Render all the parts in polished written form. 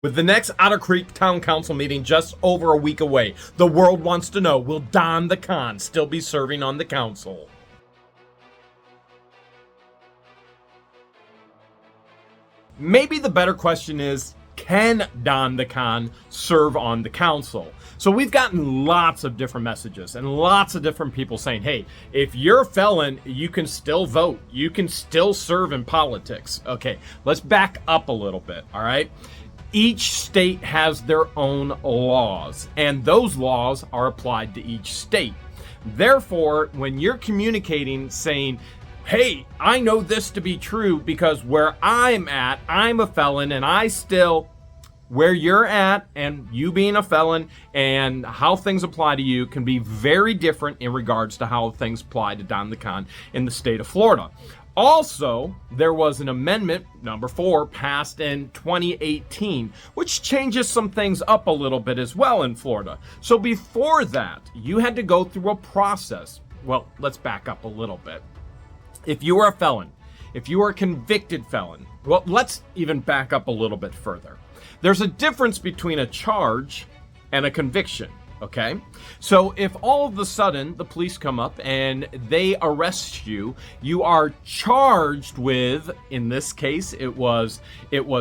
With the next Otter Creek Town Council meeting just over a week away, the world wants to know, will Don the Con still be serving on the council? Maybe the better question is, can Don the Con serve on the council? So we've gotten lots of different messages and lots of different people saying, hey, if you're a felon, you can still vote. You can still serve in politics. Okay, let's back up a little bit, all right? Each state has their own laws, and those laws are applied to each state. Therefore, when you're communicating saying, hey, I know this to be true because where I'm at, I'm a felon, and I still, where you're at and you being a felon and how things apply to you can be very different in regards to how things apply to Don the Con in the state of Florida. Also, there was an amendment, number 4, passed in 2018, which changes some things up a little bit as well in Florida. So before that, you had to go through a process. Well, let's back up a little bit. If you were a felon, if you were a convicted felon, well, let's even back up a little bit further. There's a difference between a charge and a conviction. Okay, so if all of a sudden the police come up and they arrest you, you are charged with, in this case, it was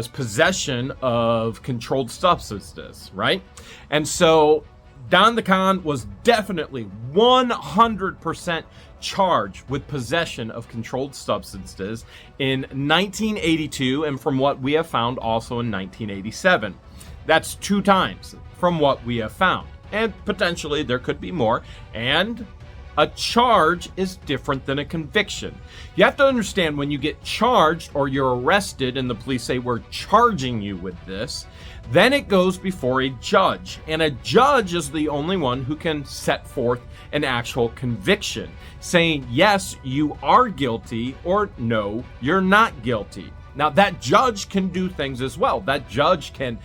possession of controlled substances, right? And so Don the Con was definitely 100% charged with possession of controlled substances in 1982, and from what we have found, also in 1987. That's 2 times from what we have found. And potentially there could be more. And a charge is different than a conviction. You have to understand, when you get charged or you're arrested and the police say, we're charging you with this, then it goes before a judge. And a judge is the only one who can set forth an actual conviction, saying, yes, you are guilty, or no, you're not guilty. Now, that judge can do things as well. That judge can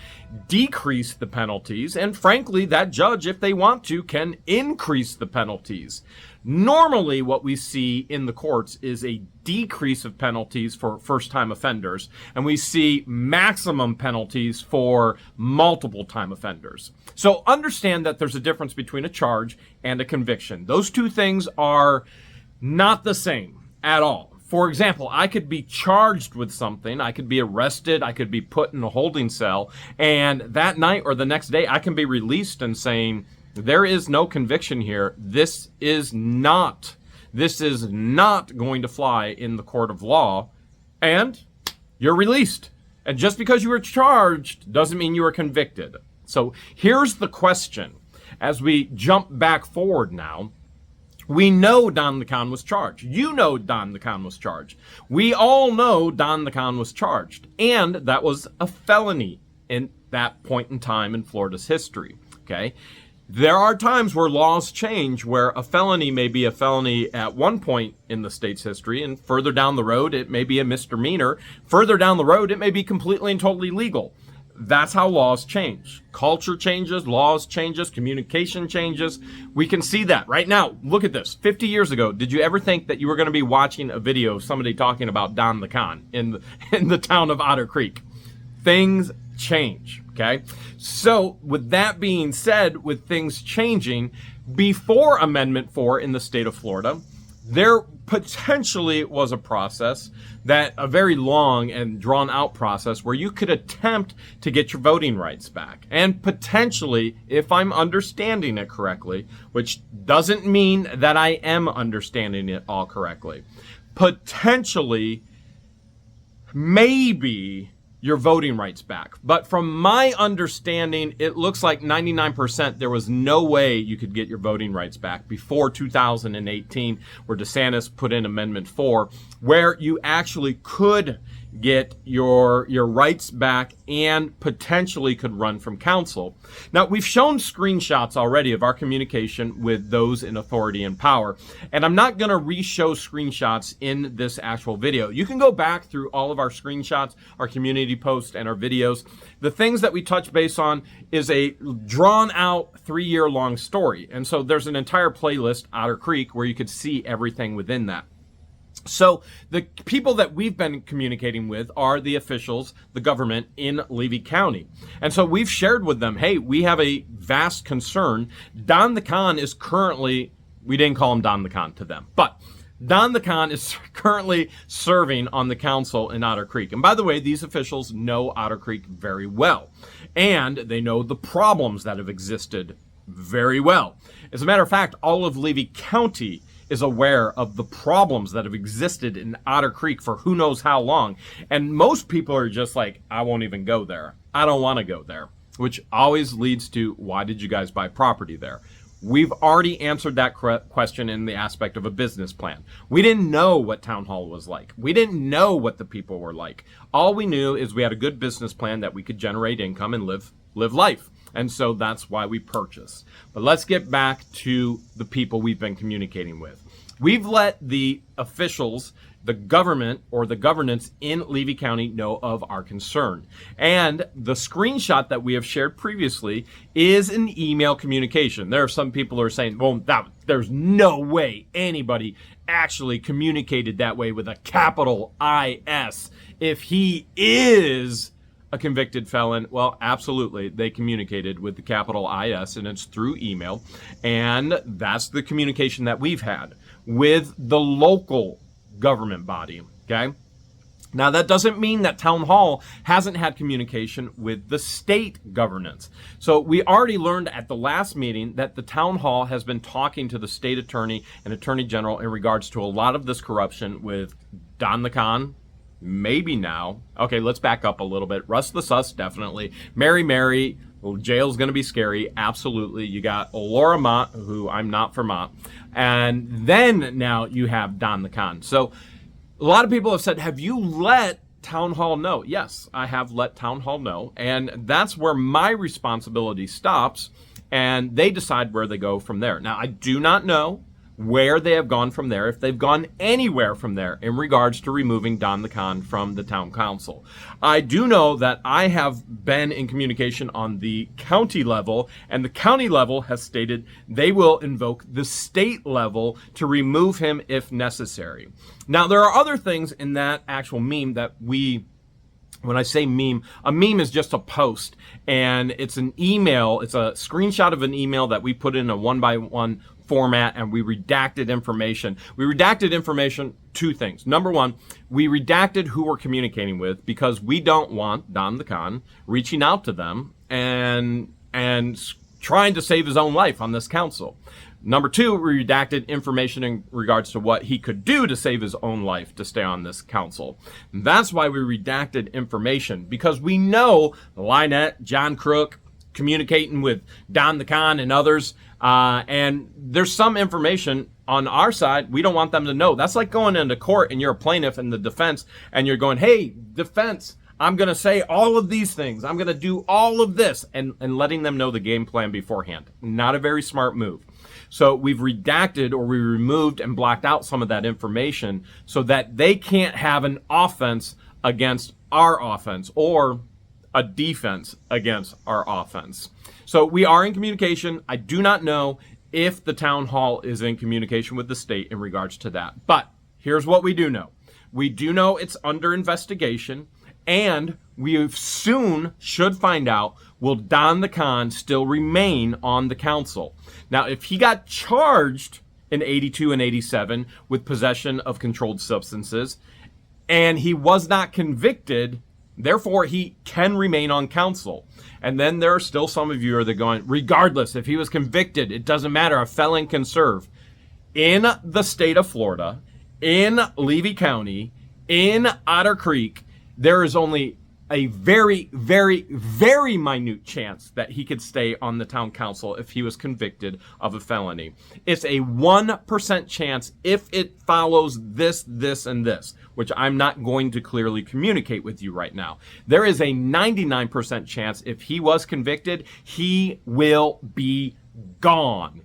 decrease the penalties, and frankly, that judge, if they want to, can increase the penalties. Normally, what we see in the courts is a decrease of penalties for first-time offenders, and we see maximum penalties for multiple-time offenders. So understand that there's a difference between a charge and a conviction. Those two things are not the same at all. For example, I could be charged with something, I could be arrested, I could be put in a holding cell, and that night or the next day I can be released and saying, there is no conviction here. This is not going to fly in the court of law, and you're released. And just because you were charged doesn't mean you were convicted. So here's the question. As we jump back forward now, we know Don the Con was charged. You know Don the Con was charged. We all know Don the Con was charged. And that was a felony in that point in time in Florida's history. Okay? There are times where laws change, where a felony may be a felony at one point in the state's history, and further down the road, it may be a misdemeanor. Further down the road, it may be completely and totally legal. That's how laws change. Culture changes, laws changes, communication changes. We can see that right now. Look at this. 50 years ago, did you ever think that you were going to be watching a video of somebody talking about Don the Con in the town of Otter Creek? Things change, okay? So with that being said, with things changing, before Amendment 4 in the state of Florida, there potentially was a process, a very long and drawn out process, where you could attempt to get your voting rights back. And potentially, if I'm understanding it correctly, which doesn't mean that I am understanding it all correctly, potentially, maybe your voting rights back. But from my understanding, it looks like 99% there was no way you could get your voting rights back before 2018, where DeSantis put in Amendment 4, where you actually could get your rights back and potentially could run from council. Now, we've shown screenshots already of our communication with those in authority and power, and I'm not going to re-show screenshots in this actual video. You can go back through all of our screenshots, our community posts, and our videos. The things that we touch base on is a drawn out 3-year long story, and so there's an entire playlist, Otter Creek, where you could see everything within that. So the people that we've been communicating with are the officials, the government in Levy County. And so we've shared with them, hey, we have a vast concern. Don the Con is currently, we didn't call him Don the Con to them, but Don the Con is currently serving on the council in Otter Creek. And by the way, these officials know Otter Creek very well, and they know the problems that have existed very well. As a matter of fact, all of Levy County is aware of the problems that have existed in Otter Creek for who knows how long. And most people are just like, I won't even go there. I don't want to go there, which always leads to, why did you guys buy property there? We've already answered that question in the aspect of a business plan. We didn't know what Town Hall was like. We didn't know what the people were like. All we knew is we had a good business plan that we could generate income and live life. And so that's why we purchased. But let's get back to the people we've been communicating with. We've let the officials, the government or the governance in Levy County know of our concern. And the screenshot that we have shared previously is an email communication. There are some people who are saying, well, there's no way anybody actually communicated that way with a capital IS if he is a convicted felon. Well, absolutely. They communicated with the capital IS, and it's through email. And that's the communication that we've had with the local government body. Okay. Now, that doesn't mean that Town Hall hasn't had communication with the state governance. So we already learned at the last meeting that the Town Hall has been talking to the state attorney and attorney general in regards to a lot of this corruption with Don the Con. Maybe now. Okay, let's back up a little bit. Russ the Sus, definitely. Mary, well, jail's going to be scary. Absolutely. You got Laura Mott, who I'm not for Mott. And then now you have Don the Con. So a lot of people have said, have you let Town Hall know? Yes, I have let Town Hall know. And that's where my responsibility stops. And they decide where they go from there. Now, I do not know where they have gone from there, if they've gone anywhere from there in regards to removing Don the Con from the town council. I do know that I have been in communication on the county level, and the county level has stated they will invoke the state level to remove him if necessary. Now, there are other things in that actual meme that when I say meme, a meme is just a post, and it's an email. It's a screenshot of an email that we put in a 1x1 format, and we redacted information. We redacted information, two things. Number one, we redacted who we're communicating with because we don't want Don the Con reaching out to them and trying to save his own life on this council. Number two, we redacted information in regards to what he could do to save his own life to stay on this council. And that's why we redacted information, because we know LIEnette John CROOK communicating with Don the Con and others, and there's some information on our side we don't want them to know. That's like going into court and you're a plaintiff in the defense and you're going, hey, defense, I'm going to say all of these things. I'm going to do all of this, and letting them know the game plan beforehand. Not a very smart move. So we've redacted, or we removed and blocked out some of that information so that they can't have an offense against our offense or a defense against our offense. So we are in communication. I do not know if the town hall is in communication with the state in regards to that. But here's what we do know. We do know it's under investigation, and we soon should find out, will Don the Con still remain on the council? Now, if he got charged in 82 and 87 with possession of controlled substances, and he was not convicted, therefore he can remain on council. And then there are still some of you that are going, regardless, if he was convicted, it doesn't matter, a felon can serve. In the state of Florida, in Levy County, in Otter Creek, there is only a very, very, very minute chance that he could stay on the town council if he was convicted of a felony. It's a 1% chance if it follows this, and this, which I'm not going to clearly communicate with you right now. There is a 99% chance if he was convicted, he will be gone.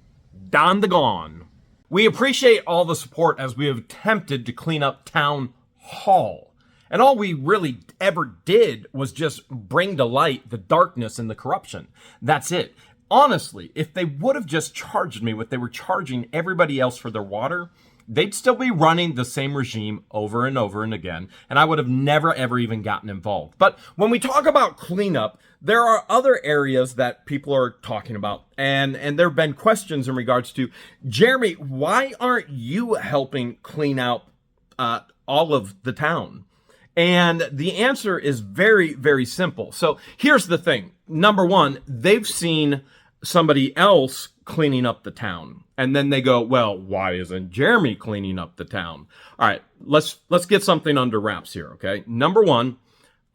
Don the Gone. We appreciate all the support as we have attempted to clean up Town Hall. And all we really ever did was just bring to light the darkness and the corruption. That's it. Honestly, if they would have just charged me what they were charging everybody else for their water, they'd still be running the same regime over and over and again, and I would have never, ever even gotten involved. But when we talk about cleanup, there are other areas that people are talking about, and there have been questions in regards to, Jeremy, why aren't you helping clean out all of the town? And the answer is very, very simple. So here's the thing. Number one, they've seen somebody else cleaning up the town. And then they go, well, why isn't Jeremy cleaning up the town? All right, let's get something under wraps here, okay? Number one,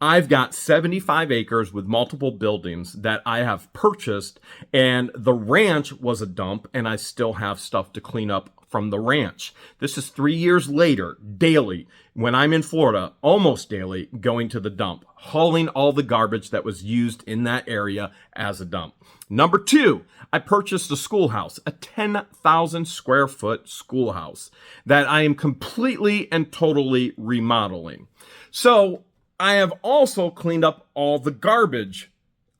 I've got 75 acres with multiple buildings that I have purchased, and the ranch was a dump, and I still have stuff to clean up from the ranch. This is 3 years later, daily, when I'm in Florida, almost daily, going to the dump, hauling all the garbage that was used in that area as a dump. Number two, I purchased a schoolhouse, a 10,000 square foot schoolhouse that I am completely and totally remodeling. So I have also cleaned up all the garbage.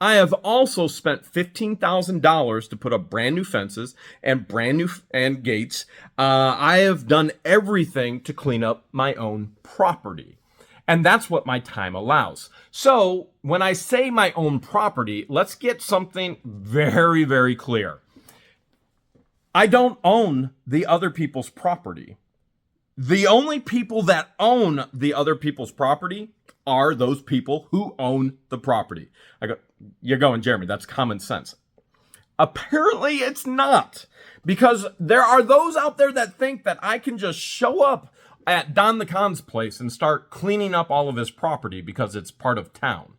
I have also spent $15,000 to put up brand new fences and brand new gates. I have done everything to clean up my own property. And that's what my time allows. So when I say my own property, let's get something very, very clear. I don't own the other people's property. The only people that own the other people's property are those people who own the property. I go, you're going, Jeremy, that's common sense. Apparently it's not, because there are those out there that think that I can just show up at Don the Con's place and start cleaning up all of his property because it's part of town.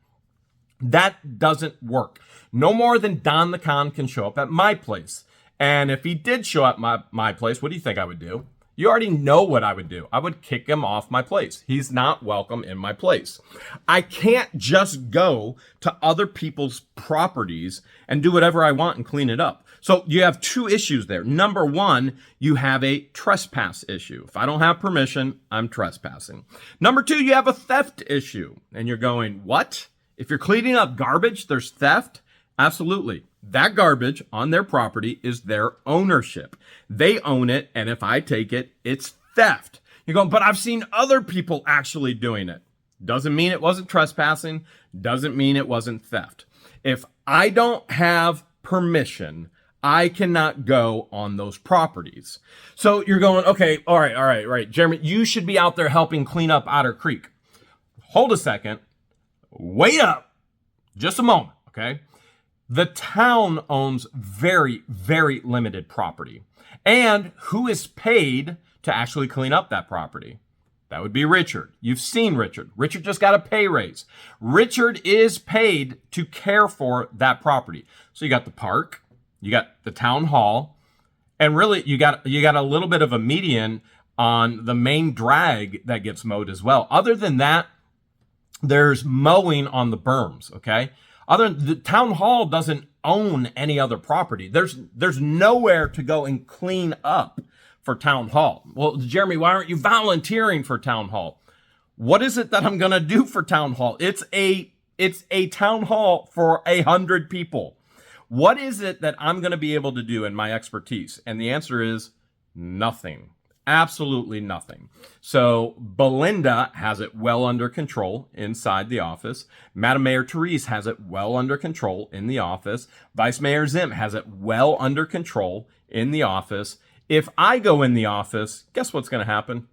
That doesn't work. No more than Don the Con can show up at my place. And if he did show up at my place, what do you think I would do? You already know what I would do. I would kick him off my place. He's not welcome in my place. I can't just go to other people's properties and do whatever I want and clean it up. So you have two issues there. Number one, you have a trespass issue. If I don't have permission, I'm trespassing. Number two, you have a theft issue. And you're going, what? If you're cleaning up garbage, there's theft? Absolutely. That garbage on their property is their ownership. They own it, and if I take it, it's theft. You're going, but I've seen other people actually doing it. Doesn't mean it wasn't trespassing. Doesn't mean it wasn't theft. If I don't have permission, I cannot go on those properties. So you're going, okay, all right. Jeremy, you should be out there helping clean up Otter Creek. Hold a second. Wait up. Just a moment, okay? The town owns very, very limited property. And who is paid to actually clean up that property? That would be Richard. You've seen Richard. Richard just got a pay raise. Richard is paid to care for that property. So you got the park, you got the town hall, and really you got a little bit of a median on the main drag that gets mowed as well. Other than that, there's mowing on the berms, okay? The town hall doesn't own any other property. There's nowhere to go and clean up for town hall. Well, Jeremy, why aren't you volunteering for town hall? What is it that I'm going to do for town hall? It's a town hall for 100 people. What is it that I'm going to be able to do in my expertise? And the answer is nothing. Absolutely nothing. So Belinda has it well under control inside the office. Madam Mayor Therese has it well under control in the office. Vice Mayor Zim has it well under control in the office. If I go in the office, guess what's going to happen?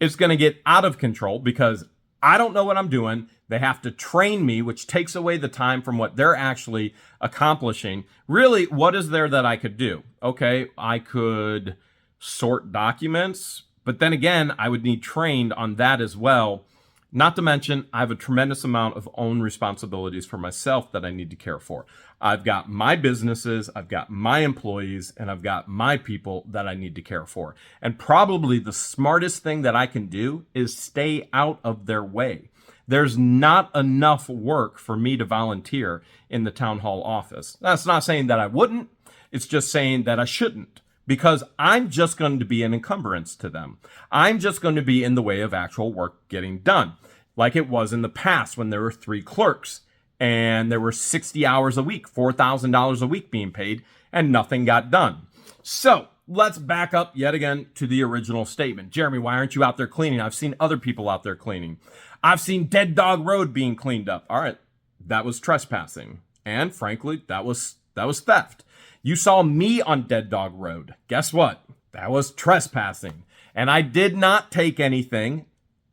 It's going to get out of control because I don't know what I'm doing. They have to train me, which takes away the time from what they're actually accomplishing. Really, what is there that I could do? Okay, I could sort documents, but then again, I would need trained on that as well. Not to mention, I have a tremendous amount of own responsibilities for myself that I need to care for. I've got my businesses, I've got my employees, and I've got my people that I need to care for. And probably the smartest thing that I can do is stay out of their way. There's not enough work for me to volunteer in the town hall office. That's not saying that I wouldn't. It's just saying that I shouldn't. Because I'm just going to be an encumbrance to them. I'm just going to be in the way of actual work getting done. Like it was in the past when there were 3 clerks and there were 60 hours a week, $4,000 a week being paid, and nothing got done. So let's back up yet again to the original statement. Jeremy, why aren't you out there cleaning? I've seen other people out there cleaning. I've seen Dead Dog Road being cleaned up. All right, that was trespassing. And frankly, that was theft. You saw me on Dead Dog Road. Guess what? That was trespassing. And I did not take anything.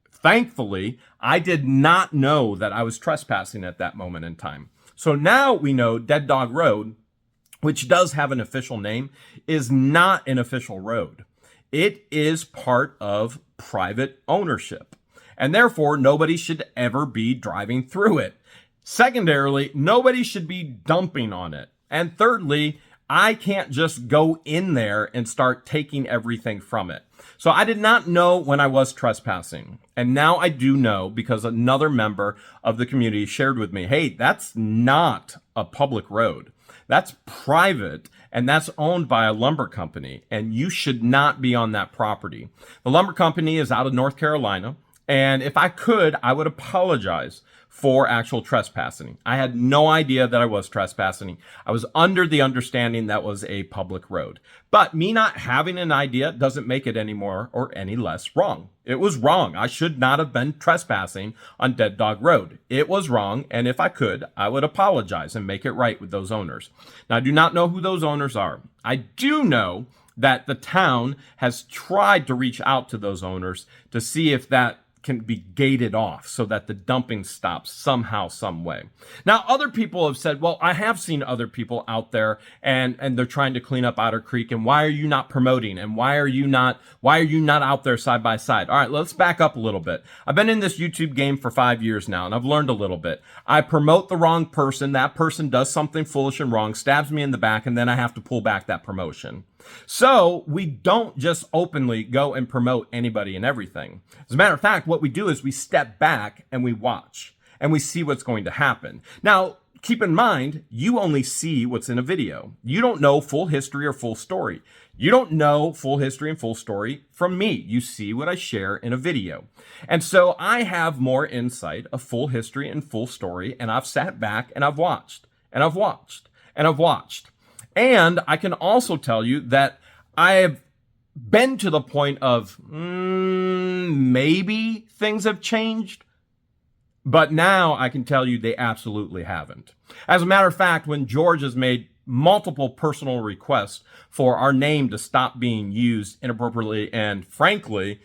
Thankfully, I did not know that I was trespassing at that moment in time. So now we know Dead Dog Road, which does have an official name, is not an official road. It is part of private ownership. And therefore, nobody should ever be driving through it. Secondarily, nobody should be dumping on it. And thirdly, I can't just go in there and start taking everything from it. So I did not know when I was trespassing. And now I do know because another member of the community shared with me, hey, that's not a public road. That's private, and that's owned by a lumber company, and you should not be on that property. The lumber company is out of North Carolina, and if I could, I would apologize for actual trespassing. I had no idea that I was trespassing. I was under the understanding that was a public road. But me not having an idea doesn't make it any more or any less wrong. It was wrong. I should not have been trespassing on Dead Dog Road. It was wrong, and if I could, I would apologize and make it right with those owners. Now, I do not know who those owners are. I do know that the town has tried to reach out to those owners to see if that can be gated off so that the dumping stops somehow, some way. Now, other people have said, well, I have seen other people out there and they're trying to clean up Otter Creek. And why are you not promoting? And why are you not out there side by side? All right, let's back up a little bit. I've been in this YouTube game for 5 years now, and I've learned a little bit. I promote the wrong person. That person does something foolish and wrong, stabs me in the back, and then I have to pull back that promotion. So we don't just openly go and promote anybody and everything. As a matter of fact, what we do is we step back and we watch and we see what's going to happen. Now, keep in mind, you only see what's in a video. You don't know full history or full story. You don't know full history and full story from me. You see what I share in a video. And so I have more insight, a full history and full story, and I've sat back and I've watched and I've watched and I've watched. And I can also tell you that I have been to the point of maybe things have changed, but now I can tell you they absolutely haven't. As a matter of fact, when George has made multiple personal requests for our name to stop being used inappropriately, and frankly,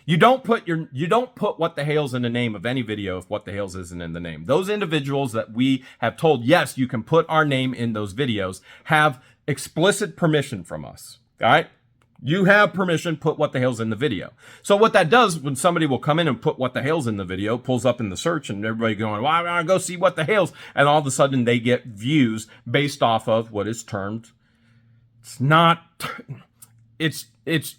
you don't put What the Hales in the name of any video if What the Hales isn't in the name. Those individuals that we have told, yes, you can put our name in those videos, have explicit permission from us. All right? You have permission, put What the Hales in the video. So what that does when somebody will come in and put What the Hales in the video, pulls up in the search and everybody going, well, I want to go see What the Hales. And all of a sudden they get views based off of what is termed, it's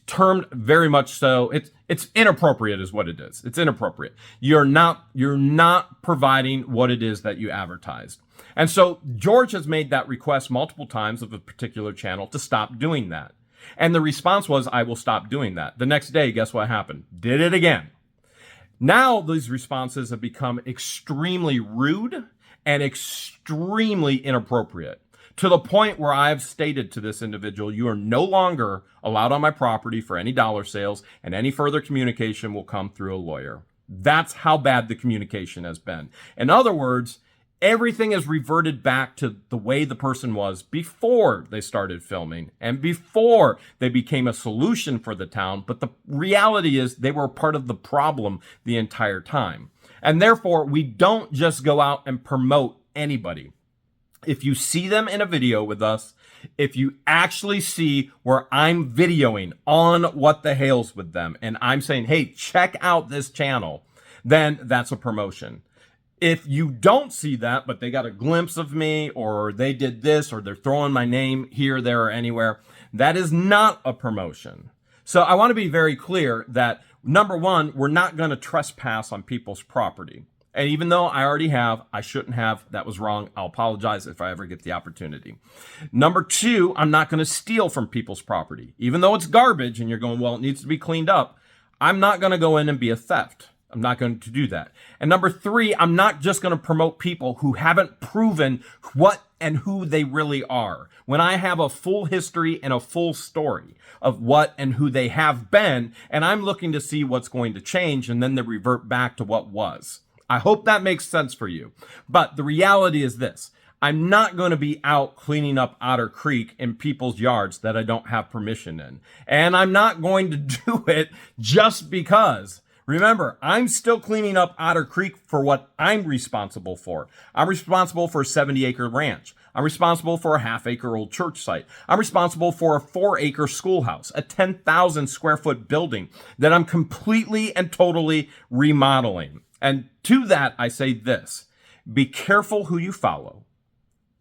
termed very much so. It's inappropriate is what it is. It's inappropriate. You're not providing what it is that you advertised. And so George has made that request multiple times of a particular channel to stop doing that. And the response was, I will stop doing that. The next day, guess what happened? Did it again. Now these responses have become extremely rude and extremely inappropriate, to the point where I've stated to this individual, you are no longer allowed on my property for any dollar sales, and any further communication will come through a lawyer. That's how bad the communication has been. In other words, everything is reverted back to the way the person was before they started filming and before they became a solution for the town. But the reality is they were part of the problem the entire time. And therefore, we don't just go out and promote anybody. If you see them in a video with us, if you actually see where I'm videoing on What the Hales with them, and I'm saying, hey, check out this channel, then that's a promotion. If you don't see that, but they got a glimpse of me, or they did this, or they're throwing my name here, there, or anywhere, that is not a promotion. So I want to be very clear that, number one, we're not going to trespass on people's property. And even though I already have, I shouldn't have, that was wrong. I'll apologize if I ever get the opportunity. Number two, I'm not going to steal from people's property. Even though it's garbage and you're going, well, it needs to be cleaned up, I'm not going to go in and be a theft. I'm not going to do that. And number 3, I'm not just going to promote people who haven't proven what and who they really are. When I have a full history and a full story of what and who they have been, and I'm looking to see what's going to change, and then they revert back to what was. I hope that makes sense for you. But the reality is this. I'm not going to be out cleaning up Otter Creek in people's yards that I don't have permission in. And I'm not going to do it just because. Remember, I'm still cleaning up Otter Creek for what I'm responsible for. I'm responsible for a 70-acre ranch. I'm responsible for a half-acre old church site. I'm responsible for a 4-acre schoolhouse, a 10,000 square foot building that I'm completely and totally remodeling. And to that, I say this: be careful who you follow.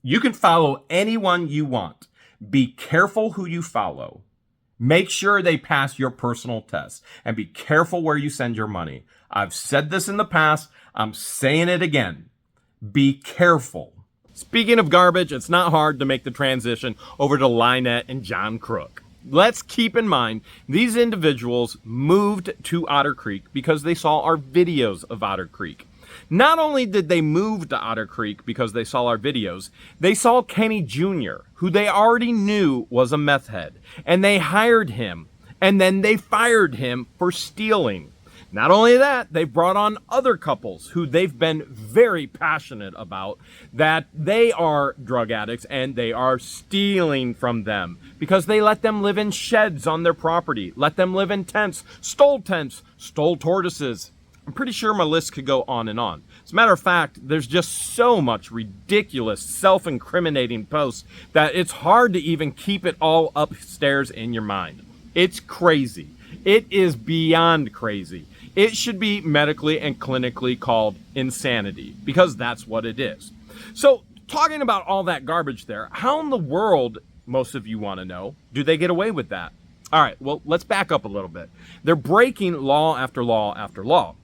You can follow anyone you want. Be careful who you follow. Make sure they pass your personal test, and be careful where you send your money. I've said this in the past. I'm saying it again. Be careful. Speaking of garbage, it's not hard to make the transition over to LIEnette and John CROOK. Let's keep in mind, these individuals moved to Otter Creek because they saw our videos of Otter Creek. Not only did they move to Otter Creek because they saw our videos, they saw Kenny Jr., who they already knew was a meth head, and they hired him, and then they fired him for stealing. Not only that, they've brought on other couples who they've been very passionate about, that they are drug addicts and they are stealing from them because they let them live in sheds on their property, let them live in tents, stole tortoises. I'm pretty sure my list could go on and on. As a matter of fact, there's just so much ridiculous, self-incriminating posts that it's hard to even keep it all upstairs in your mind. It's crazy. It is beyond crazy. It should be medically and clinically called insanity, because that's what it is. So, talking about all that garbage there, how in the world, most of you want to know, do they get away with that? All right, well, let's back up a little bit. They're breaking law after law after law.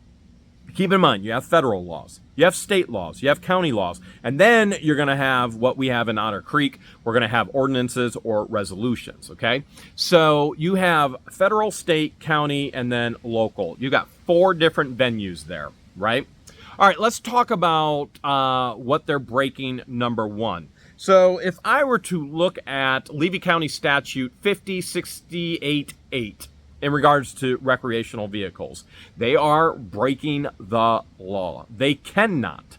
Keep in mind, you have federal laws, you have state laws, you have county laws, and then you're going to have what we have in Otter Creek. We're going to have ordinances or resolutions, okay? So you have federal, state, county, and then local. You got 4 different venues there, right? All right, let's talk about what they're breaking, number 1. So if I were to look at Levy County Statute 50688, in regards to recreational vehicles, they are breaking the law. They cannot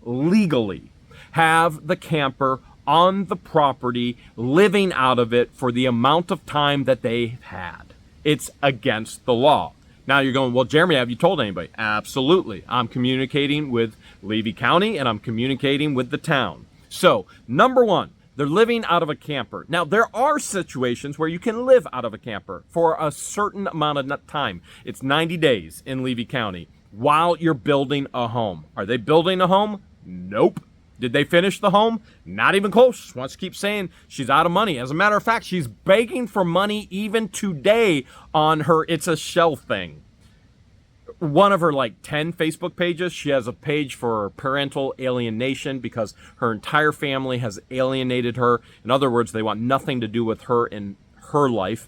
legally have the camper on the property, living out of it for the amount of time that they've had. It's against the law. Now you're going, well, Jeremy, have you told anybody? Absolutely. I'm communicating with Levy County and I'm communicating with the town. So, number 1, they're living out of a camper. Now, there are situations where you can live out of a camper for a certain amount of time. It's 90 days in Levy County while you're building a home. Are they building a home? Nope. Did they finish the home? Not even close. Wants to keep saying she's out of money. As a matter of fact, she's begging for money even today on her It's a Shell thing. One of her 10 Facebook pages, she has a page for parental alienation because her entire family has alienated her. In other words, they want nothing to do with her in her life.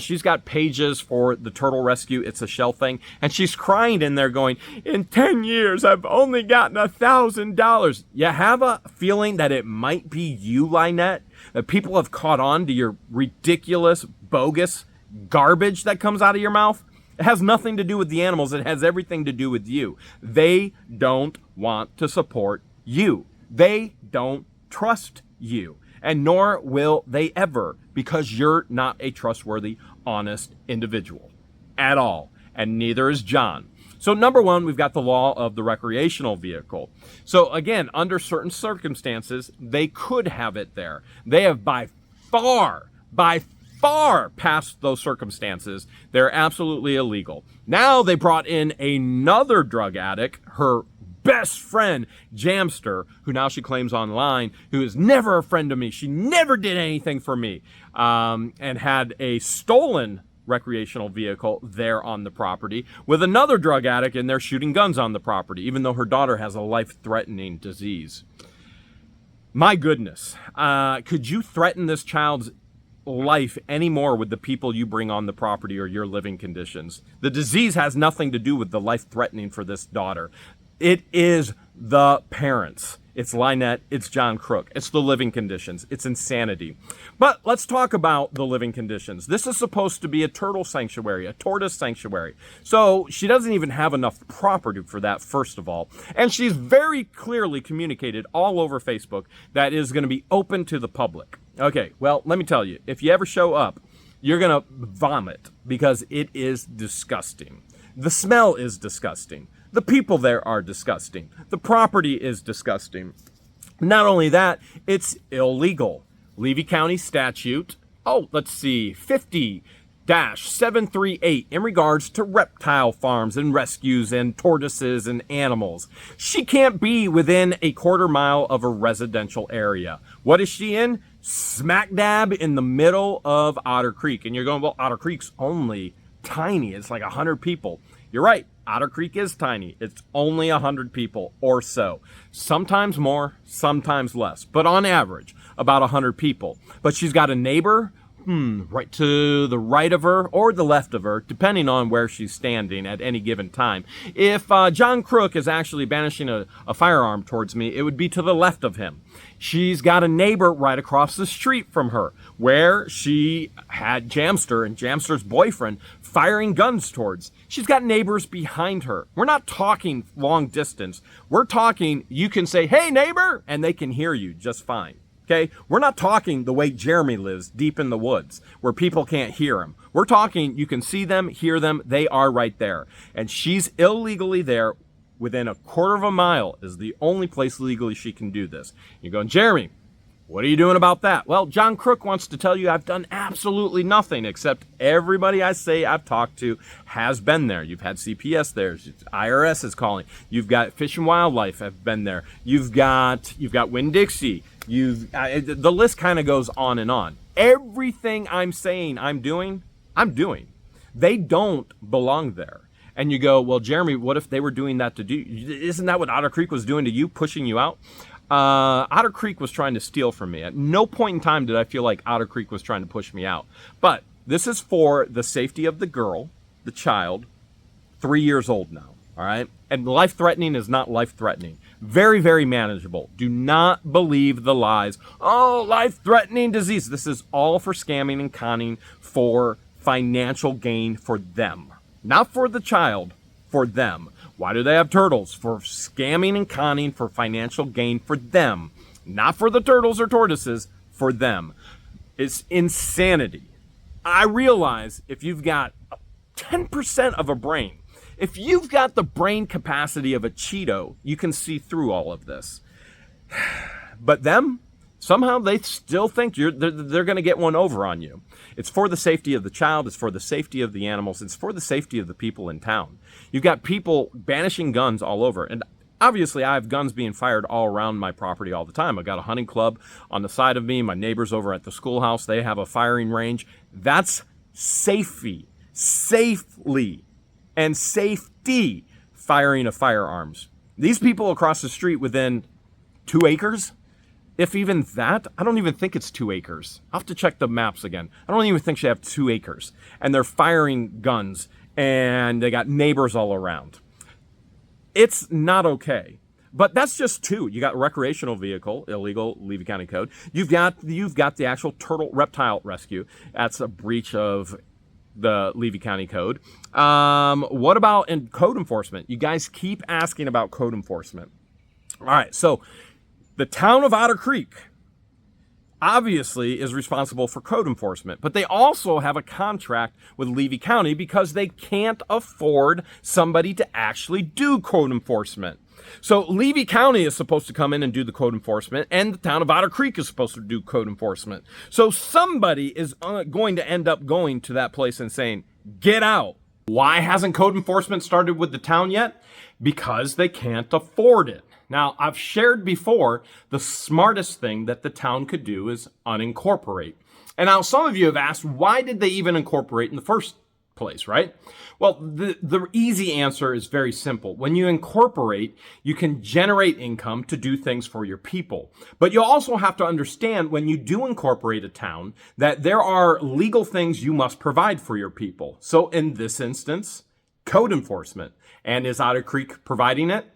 She's got pages for the turtle rescue, It's a Shell thing, and she's crying in there going, in 10 years, I've only gotten $1,000. You have a feeling that it might be you, LIEnette, that people have caught on to your ridiculous, bogus garbage that comes out of your mouth? It has nothing to do with the animals. It has everything to do with you. They don't want to support you. They don't trust you. And nor will they ever, because you're not a trustworthy, honest individual at all. And neither is John. So number 1, we've got the law of the recreational vehicle. So again, under certain circumstances, they could have it there. They have by far past those circumstances. They're absolutely illegal. Now they brought in another drug addict, her best friend, Jamster, who now she claims online, who is never a friend of me. She never did anything for me, and had a stolen recreational vehicle there on the property with another drug addict in there shooting guns on the property, even though her daughter has a life-threatening disease. My goodness, could you threaten this child's life anymore with the people you bring on the property or your living conditions. The disease has nothing to do with the life threatening for this daughter. It is the parents. It's LIEnette, it's John CROOK, it's the living conditions, it's insanity. But let's talk about the living conditions. This is supposed to be a turtle sanctuary, a tortoise sanctuary. So she doesn't even have enough property for that, first of all. And she's very clearly communicated all over Facebook that it is going to be open to the public. Okay, well, let me tell you, if you ever show up, you're going to vomit because it is disgusting. The smell is disgusting. The people there are disgusting. The property is disgusting. Not only that, it's illegal. Levy County statute, 50-738 in regards to reptile farms and rescues and tortoises and animals. She can't be within a quarter mile of a residential area. What is she in? Smack dab in the middle of Otter Creek. And you're going, well, Otter Creek's only tiny. It's like 100 people. You're right. Otter Creek is tiny. It's only 100 people or so. Sometimes more, sometimes less. But on average, about 100 people. But she's got a neighbor right to the right of her or the left of her, depending on where she's standing at any given time. If John CROOK is actually banishing a firearm towards me, it would be to the left of him. She's got a neighbor right across the street from her where she had Jamster and Jamster's boyfriend firing guns towards. She's got neighbors behind her. We're not talking long distance. We're talking you can say, hey, neighbor, and they can hear you just fine. Okay, we're not talking the way Jeremy lives deep in the woods where people can't hear him. We're talking you can see them, hear them, they are right there. And she's illegally there within a quarter of a mile is the only place legally she can do this. You're going, Jeremy, what are you doing about that? Well, John CROOK wants to tell you I've done absolutely nothing except everybody I say I've talked to has been there. You've had CPS there. IRS is calling. You've got Fish and Wildlife have been there. You've got Winn-Dixie. The list kind of goes on and on. Everything I'm saying I'm doing. They don't belong there. And you go, well, Jeremy, what if they were doing that to do? Isn't that what Otter Creek was doing to you, pushing you out? Otter Creek was trying to steal from me. At no point in time did I feel like Otter Creek was trying to push me out. But this is for the safety of the girl, the child, 3 years old now. All right. And life-threatening is not life-threatening. Very, very manageable. Do not believe the lies. Oh, life-threatening disease. This is all for scamming and conning for financial gain for them. Not for the child, for them. Why do they have turtles? For scamming and conning for financial gain for them. Not for the turtles or tortoises, for them. It's insanity. I realize if you've got 10% of a brain, if you've got the brain capacity of a Cheeto, you can see through all of this. But them, somehow they still think they're going to get one over on you. It's for the safety of the child. It's for the safety of the animals. It's for the safety of the people in town. You've got people banishing guns all over. And obviously, I have guns being fired all around my property all the time. I've got a hunting club on the side of me. My neighbors over at the schoolhouse, they have a firing range. That's safely, and safety firing of firearms. These people across the street within 2 acres, if even that, I don't even think it's 2 acres. I'll have to check the maps again. I don't even think they have 2 acres. And they're firing guns, and they got neighbors all around. It's not okay. But that's just 2. You got recreational vehicle, illegal, Levy County Code. You've got the actual turtle reptile rescue. That's a breach of the Levy County Code. What about in code enforcement? You guys keep asking about code enforcement. All right, so the town of Otter Creek obviously is responsible for code enforcement, but they also have a contract with Levy County because they can't afford somebody to actually do code enforcement. So Levy County is supposed to come in and do the code enforcement, and the town of Otter Creek is supposed to do code enforcement. So somebody is going to end up going to that place and saying, get out. Why hasn't code enforcement started with the town yet? Because they can't afford it. Now, I've shared before, the smartest thing that the town could do is unincorporate. And now some of you have asked, why did they even incorporate in the first place, right? Well, the easy answer is very simple. When you incorporate, you can generate income to do things for your people. But you also have to understand when you do incorporate a town that there are legal things you must provide for your people. So in this instance, code enforcement. And is Otter Creek providing it?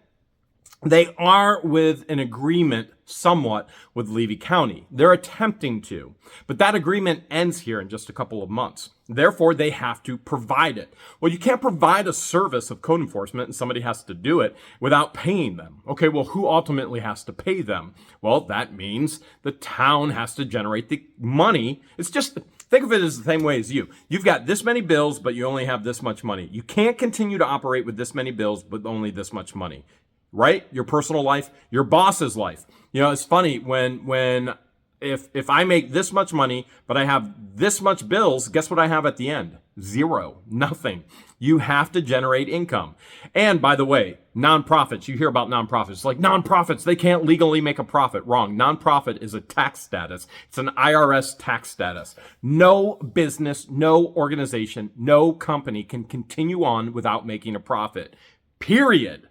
They are with an agreement somewhat with Levy County. They're attempting to, but that agreement ends here in just a couple of months. Therefore, they have to provide it. Well, you can't provide a service of code enforcement and somebody has to do it without paying them. Okay, well, who ultimately has to pay them? Well, that means the town has to generate the money. It's just, think of it as the same way as you. You've got this many bills, but you only have this much money. You can't continue to operate with this many bills, but only this much money. Right? Your personal life, your boss's life. You know, it's funny when if I make this much money, but I have this much bills, guess what I have at the end? Zero, nothing. You have to generate income. And by the way, nonprofits, you hear about nonprofits. It's like nonprofits, they can't legally make a profit. Wrong. Nonprofit is a tax status. It's an IRS tax status. No business, no organization, no company can continue on without making a profit. Period.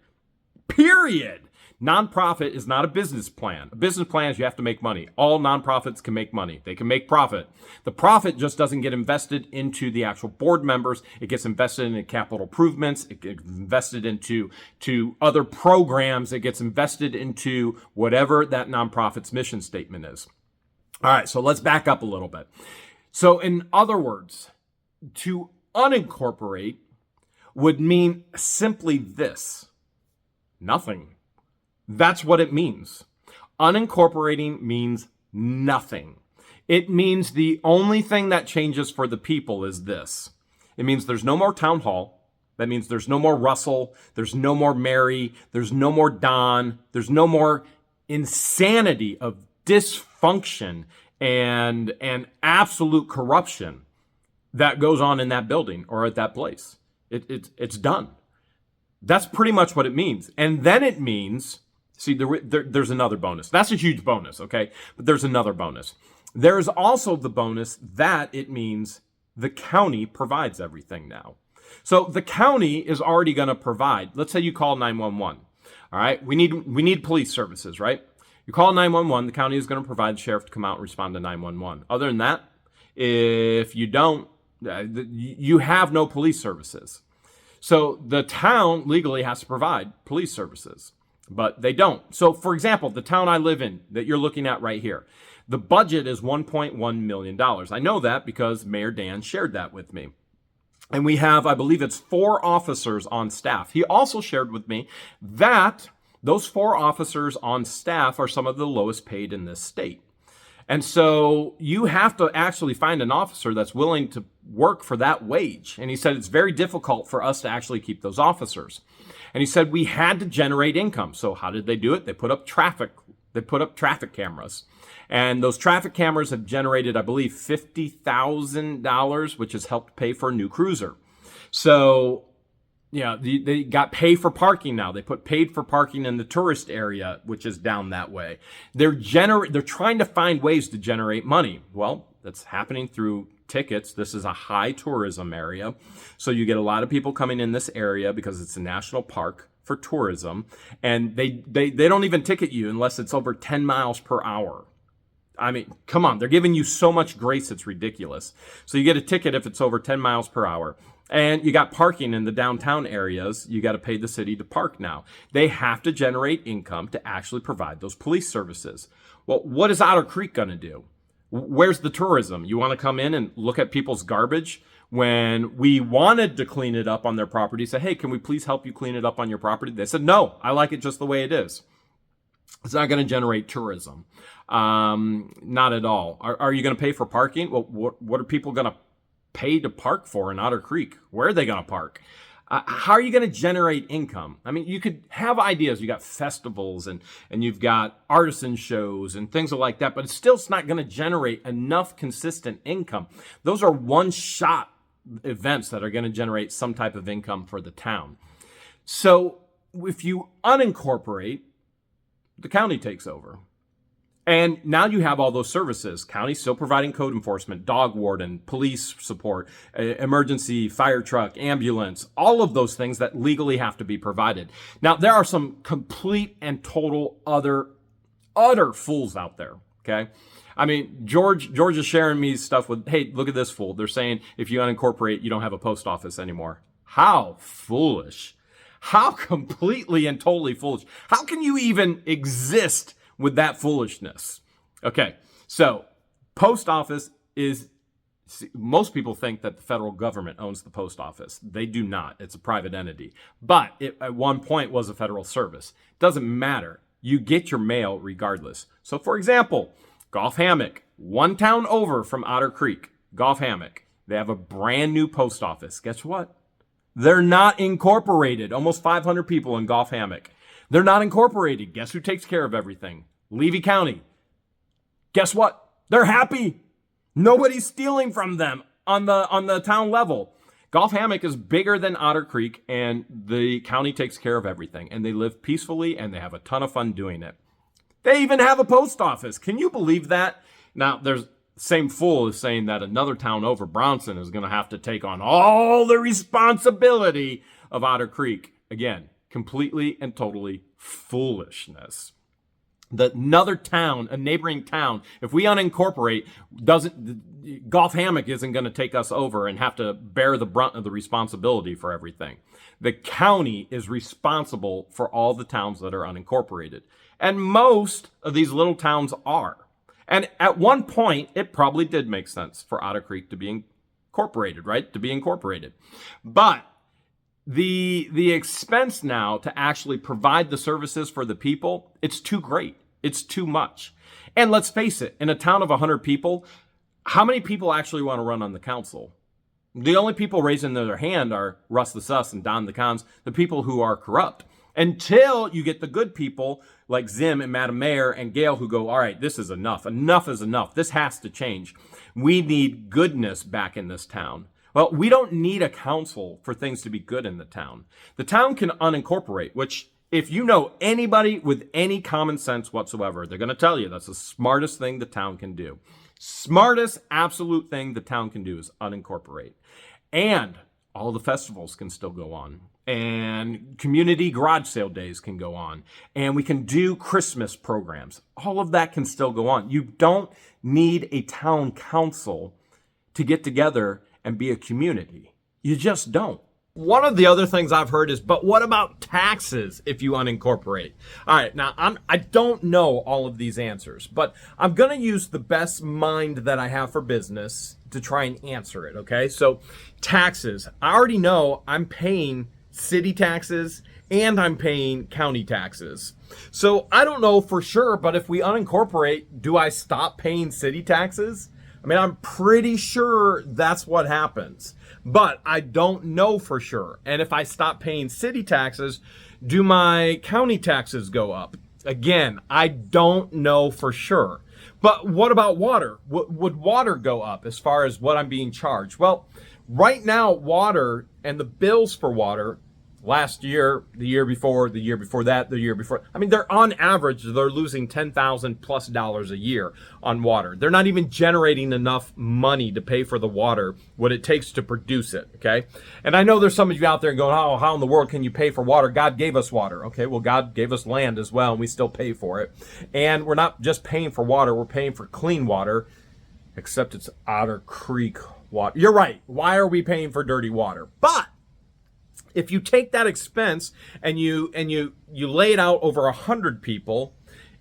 Nonprofit is not a business plan. A business plan is you have to make money. All nonprofits can make money. They can make profit. The profit just doesn't get invested into the actual board members. It gets invested in capital improvements. It gets invested into other programs. It gets invested into whatever that nonprofit's mission statement is. All right, so let's back up a little bit. So in other words, to unincorporate would mean simply this. Nothing. That's what it means. Unincorporating means nothing. It means the only thing that changes for the people is this. It means there's no more town hall. That means there's no more Russell. There's no more Mary. There's no more Don. There's no more insanity of dysfunction and absolute corruption that goes on in that building or at that place. It's done. That's pretty much what it means. And then it means, see, there's another bonus. That's a huge bonus, okay? But there's another bonus. There's also the bonus that it means the county provides everything now. So the county is already going to provide. Let's say you call 911. All right? We need police services, right? You call 911, the county is going to provide the sheriff to come out and respond to 911. Other than that, if you don't, you have no police services. So the town legally has to provide police services, but they don't. So for example, the town I live in that you're looking at right here, the budget is $1.1 million. I know that because Mayor Dan shared that with me. And we have, I believe it's 4 officers on staff. He also shared with me that those 4 officers on staff are some of the lowest paid in this state. And so you have to actually find an officer that's willing to work for that wage. And he said it's very difficult for us to actually keep those officers. And he said we had to generate income. So how did they do it? They put up traffic cameras. And those traffic cameras have generated, I believe, $50,000, which has helped pay for a new cruiser. So yeah, they got pay for parking now. They put paid for parking in the tourist area, which is down that way. They're trying to find ways to generate money. Well, that's happening through tickets. This is a high tourism area. So you get a lot of people coming in this area because it's a national park for tourism. And they don't even ticket you unless it's over 10 miles per hour. I mean, come on, they're giving you so much grace, it's ridiculous. So you get a ticket if it's over 10 miles per hour. And you got parking in the downtown areas. You got to pay the city to park now. They have to generate income to actually provide those police services. Well, what is Otter Creek going to do? Where's the tourism? You want to come in and look at people's garbage? When we wanted to clean it up on their property, say, hey, can we please help you clean it up on your property? They said, no, I like it just the way it is. It's not going to generate tourism. Not at all. Are you going to pay for parking? Well, what are people going to pay to park for in Otter Creek? Where are they going to park? How are you going to generate income? I mean, you could have ideas. You got festivals and you've got artisan shows and things like that, but it's not going to generate enough consistent income. Those are one-shot events that are going to generate some type of income for the town. So if you unincorporate, the county takes over. And now you have all those services. County's still providing code enforcement, dog warden, police support, emergency fire truck, ambulance, all of those things that legally have to be provided. Now, there are some complete and total utter fools out there, okay? I mean, George is sharing me stuff with, hey, look at this fool. They're saying if you unincorporate, you don't have a post office anymore. How foolish. How completely and totally foolish. How can you even exist with that foolishness? Okay, so post office is, most people think that the federal government owns the post office. They do not. It's a private entity. But it at one point was a federal service. Doesn't matter. You get your mail regardless. So for example, Golf Hammock, one town over from Otter Creek, Golf Hammock, they have a brand new post office. Guess what? They're not incorporated. Almost 500 people in Golf Hammock. They're not incorporated. Guess who takes care of everything? Levy County. Guess what? They're happy. Nobody's stealing from them on the town level. Golf Hammock is bigger than Otter Creek, and the county takes care of everything. And they live peacefully, and they have a ton of fun doing it. They even have a post office. Can you believe that? Now, there's same fool is saying that another town over, Bronson, is going to have to take on all the responsibility of Otter Creek. Again, completely and totally foolishness. Another town, a neighboring town, if we unincorporate, Golf Hammock isn't going to take us over and have to bear the brunt of the responsibility for everything. The county is responsible for all the towns that are unincorporated. And most of these little towns are. And at one point, it probably did make sense for Otter Creek to be incorporated, right? To be incorporated. But the expense now to actually provide the services for the people, it's too great. It's too much. And let's face it, in a town of 100 people, how many people actually want to run on the council? The only people raising their hand are Russ the Sus and Don the Cons, the people who are corrupt. Until you get the good people like Zim and Madam Mayor and Gail who go, all right, this is enough. Enough is enough. This has to change. We need goodness back in this town. Well, we don't need a council for things to be good in the town. The town can unincorporate, which if you know anybody with any common sense whatsoever, they're going to tell you that's the smartest thing the town can do. Smartest absolute thing the town can do is unincorporate. And all the festivals can still go on. And community garage sale days can go on. And we can do Christmas programs. All of that can still go on. You don't need a town council to get together and be a community. You just don't. One of the other things I've heard is, but what about taxes if you unincorporate? All right, now I don't know all of these answers, but I'm going to use the best mind that I have for business to try and answer it, okay? So taxes, I already know I'm paying city taxes and I'm paying county taxes. So I don't know for sure, but if we unincorporate, do I stop paying city taxes? I mean, I'm pretty sure that's what happens, but I don't know for sure. And if I stop paying city taxes, do my county taxes go up? Again, I don't know for sure. But what about water? Would water go up as far as what I'm being charged? Well, right now, water and the bills for water last year, the year before, the year before that, the year before. I mean, they're on average, they're losing $10,000+ a year on water. They're not even generating enough money to pay for the water, what it takes to produce it, okay? And I know there's some of you out there going, oh, how in the world can you pay for water? God gave us water. Okay, well, God gave us land as well, and we still pay for it. And we're not just paying for water, we're paying for clean water, except it's Otter Creek water. You're right. Why are we paying for dirty water? But if you take that expense and you lay it out over 100 people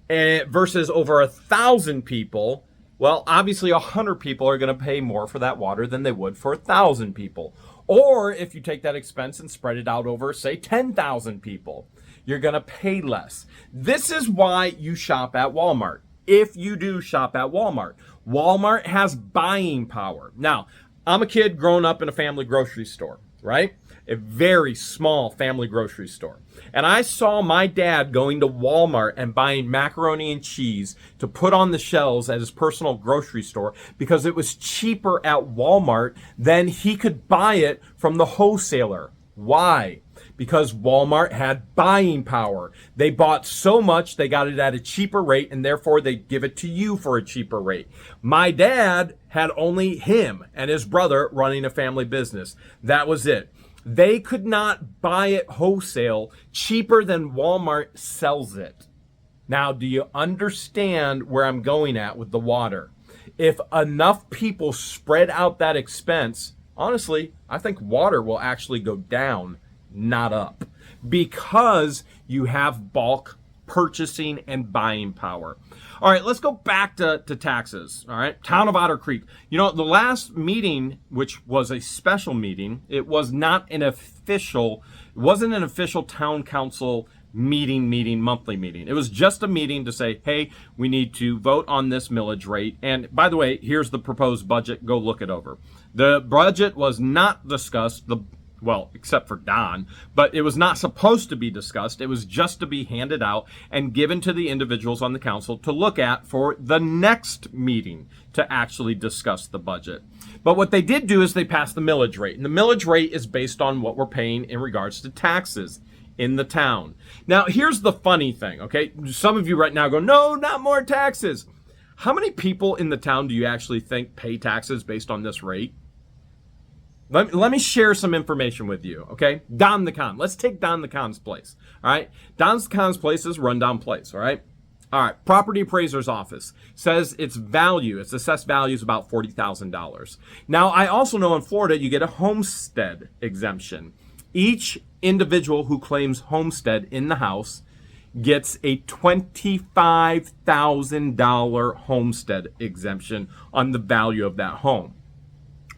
versus over 1,000 people, well, obviously 100 people are going to pay more for that water than they would for 1,000 people. Or if you take that expense and spread it out over, say, 10,000 people, you're going to pay less. This is why you shop at Walmart. If you do shop at Walmart, Walmart has buying power. Now, I'm a kid growing up in a family grocery store, right? A very small family grocery store. And I saw my dad going to Walmart and buying macaroni and cheese to put on the shelves at his personal grocery store because it was cheaper at Walmart than he could buy it from the wholesaler. Why? Because Walmart had buying power. They bought so much, they got it at a cheaper rate, and therefore they give it to you for a cheaper rate. My dad had only him and his brother running a family business. That was it. They could not buy it wholesale cheaper than Walmart sells it. Now, do you understand where I'm going at with the water? If enough people spread out that expense, honestly, I think water will actually go down, not up, because you have bulk purchasing and buying power. All right, let's go back to taxes. All right, Town of Otter Creek. You know, the last meeting, which was a special meeting, it wasn't an official town council meeting, monthly meeting. It was just a meeting to say, hey, we need to vote on this millage rate. And by the way, here's the proposed budget. Go look it over. The budget was not discussed, except for Don, but it was not supposed to be discussed. It was just to be handed out and given to the individuals on the council to look at for the next meeting to actually discuss the budget. But what they did do is they passed the millage rate. And the millage rate is based on what we're paying in regards to taxes in the town. Now, here's the funny thing, okay? Some of you right now go, no, not more taxes. How many people in the town do you actually think pay taxes based on this rate? Let me share some information with you, okay? Don the Con. Let's take Don the Con's place, all right? Don the Con's place is rundown place, all right? All right, property appraiser's office says its assessed value is about $40,000. Now, I also know in Florida you get a homestead exemption. Each individual who claims homestead in the house gets a $25,000 homestead exemption on the value of that home.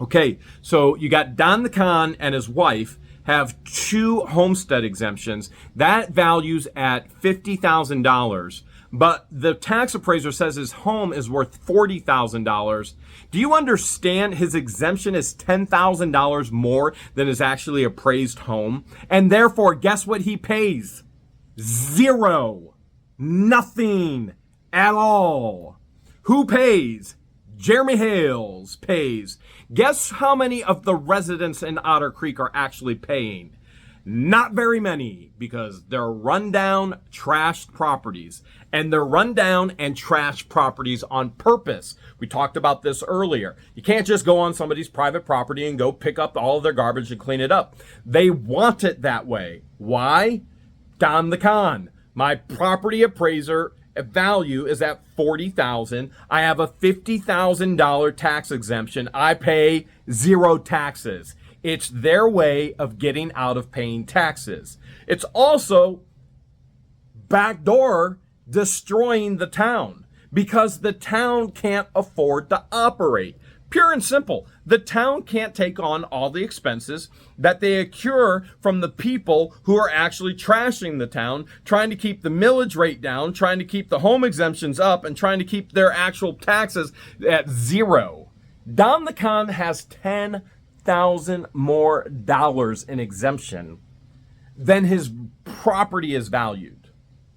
Okay, so you got Don the Con and his wife have 2 homestead exemptions. That value's at $50,000, but the tax appraiser says his home is worth $40,000. Do you understand his exemption is $10,000 more than his actually appraised home? And therefore, guess what he pays? Zero. Nothing at all. Who pays? Jeremy Hales pays. Guess how many of the residents in Otter Creek are actually paying? Not very many, because they're rundown, trashed properties. And they're rundown and trashed properties on purpose. We talked about this earlier. You can't just go on somebody's private property and go pick up all of their garbage and clean it up. They want it that way. Why? Don the Con. My property appraiser value is at $40,000. I have a $50,000 tax exemption. I pay 0 taxes. It's their way of getting out of paying taxes. It's also backdoor destroying the town because the town can't afford to operate. Pure and simple. The town can't take on all the expenses that they accrue from the people who are actually trashing the town, trying to keep the millage rate down, trying to keep the home exemptions up, and trying to keep their actual taxes at 0. Don the Con has $10,000 more in exemption than his property is valued.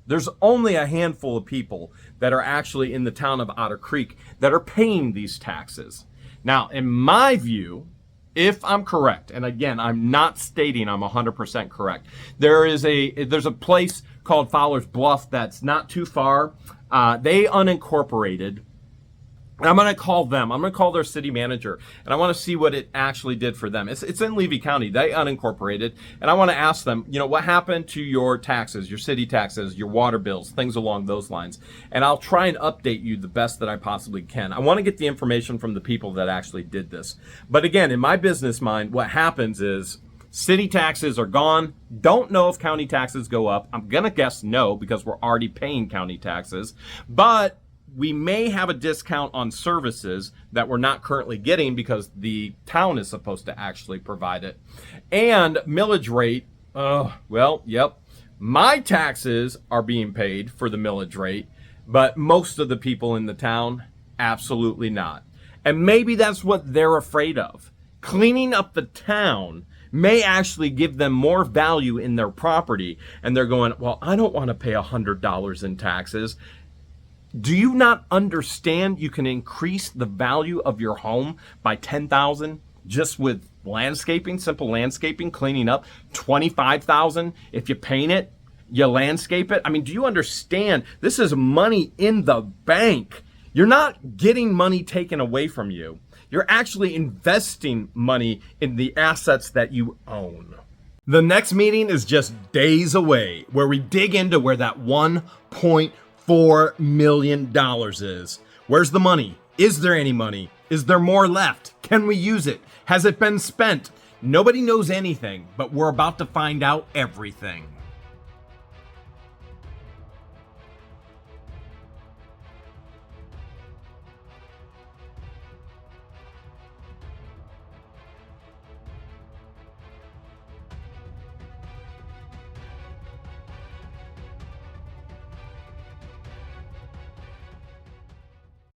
There's only a handful of people that are actually in the town of Otter Creek that are paying these taxes. Now, in my view, if I'm correct, and again, I'm not stating I'm 100% correct, there's a place called Fowler's Bluff that's not too far. They unincorporated. And I'm going to call them. I'm going to call their city manager, and I want to see what it actually did for them. It's in Levy County. They unincorporated, and I want to ask them, what happened to your taxes, your city taxes, your water bills, things along those lines. And I'll try and update you the best that I possibly can. I want to get the information from the people that actually did this. But again, in my business mind, what happens is city taxes are gone. Don't know if county taxes go up. I'm going to guess no, because we're already paying county taxes. But we may have a discount on services that we're not currently getting because the town is supposed to actually provide it. And millage rate, my taxes are being paid for the millage rate, but most of the people in the town, absolutely not. And maybe that's what they're afraid of. Cleaning up the town may actually give them more value in their property. And they're going, well, I don't want to pay $100 in taxes. Do you not understand you can increase the value of your home by $10,000, just with landscaping, simple landscaping, cleaning up, $25,000. If you paint it, you landscape it. I mean, do you understand? This is money in the bank. You're not getting money taken away from you. You're actually investing money in the assets that you own. The next meeting is just days away, where we dig into where that $1.4 million is. Where's the money? Is there any money? Is there more left? Can we use it? Has it been spent? Nobody knows anything, but we're about to find out everything.